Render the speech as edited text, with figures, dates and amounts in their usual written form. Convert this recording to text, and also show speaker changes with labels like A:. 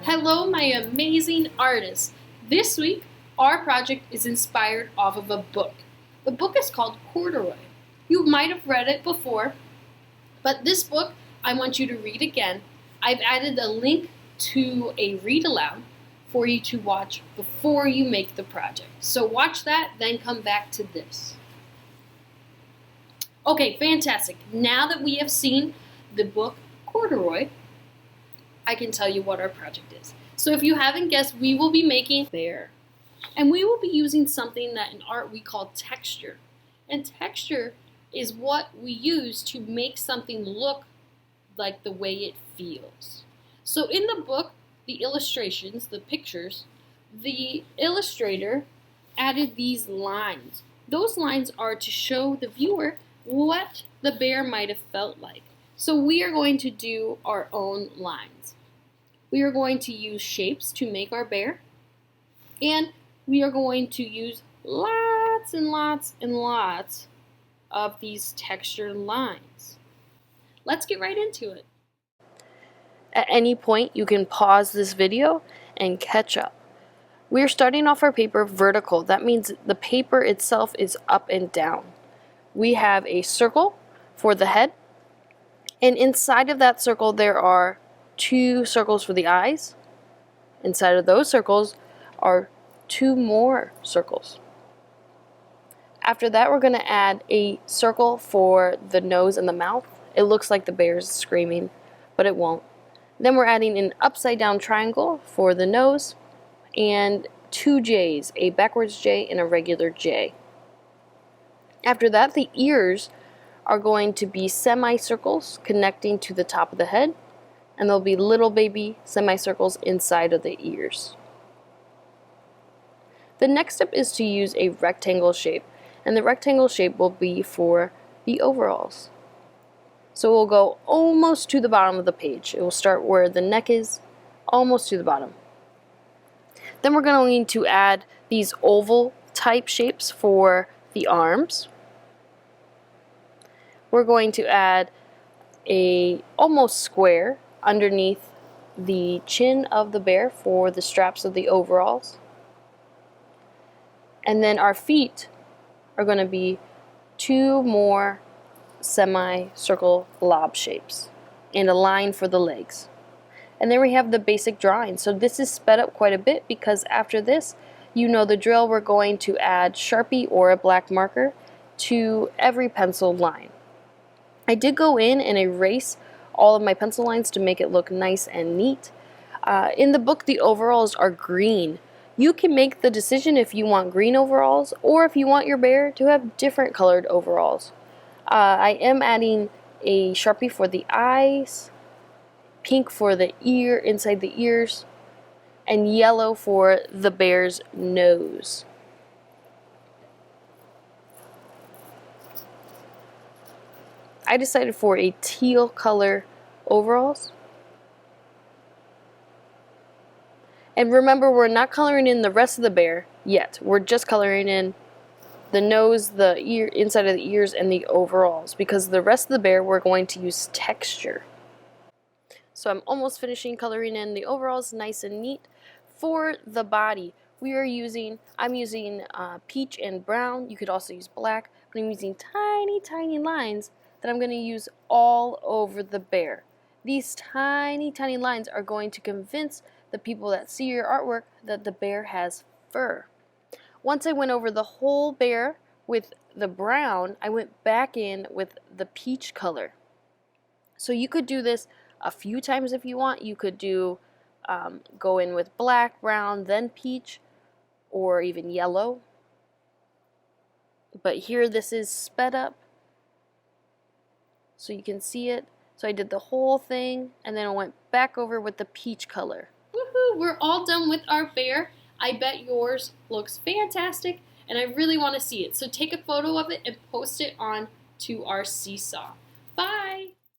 A: Hello, my amazing artists. This week, our project is inspired off of a book. The book is called Corduroy. You might have read it before, but this book I want you to read again. I've added a link to a read aloud for you to watch before you make the project. So watch that, then come back to this. Okay, fantastic. Now that we have seen the book Corduroy, I can tell you what our project is. So if you haven't guessed, we will be making a bear. And we will be using something that in art we call texture. And texture is what we use to make something look like the way it feels. So in the book, the illustrations, the pictures, the illustrator added these lines. Those lines are to show the viewer what the bear might have felt like. So we are going to do our own lines. We are going to use shapes to make our bear, and we are going to use lots and lots and lots of these textured lines. Let's get right into it.
B: At any point, you can pause this video and catch up. We're starting off our paper vertical. That means the paper itself is up and down. We have a circle for the head, and inside of that circle there are 2 circles for the eyes. Inside of those circles are 2 more circles. After that, we're going to add a circle for the nose and the mouth. It looks like the bear's screaming, but it won't. Then we're adding an upside down triangle for the nose and 2 J's, a backwards J and a regular J. After that, the ears are going to be semicircles connecting to the top of the head, and there'll be little baby semicircles inside of the ears. The next step is to use a rectangle shape, and the rectangle shape will be for the overalls. So we'll go almost to the bottom of the page. It will start where the neck is, almost to the bottom. Then we're going to add these oval type shapes for the arms. We're going to add a almost square underneath the chin of the bear for the straps of the overalls. And then our feet are going to be 2 more semicircle blob shapes and a line for the legs. And then we have the basic drawing. So this is sped up quite a bit because after this, you know the drill, we're going to add Sharpie or a black marker to every pencil line. I did go in and erase all of my pencil lines to make it look nice and neat. In the book, the overalls are green. You can make the decision if you want green overalls or if you want your bear to have different colored overalls. I am adding a Sharpie for the eyes, pink for the ear, inside the ears, and yellow for the bear's nose. I decided for a teal color overalls. And remember, we're not coloring in the rest of the bear yet. We're just coloring in the nose, the ear, inside of the ears, and the overalls, because the rest of the bear we're going to use texture. So I'm almost finishing coloring in the overalls nice and neat. For the body, I'm using peach and brown. You could also use black, but I'm using tiny lines that I'm going to use all over the bear. These tiny lines are going to convince the people that see your artwork that the bear has fur. Once I went over the whole bear with the brown, I went back in with the peach color. So you could do this a few times if you want. You could do go in with black, brown, then peach, or even yellow. But here this is sped up so you can see it. So I did the whole thing and then I went back over with the peach color.
A: Woohoo! We're all done with our bear. I bet yours looks fantastic and I really want to see it. So take a photo of it and post it on to our Seesaw. Bye!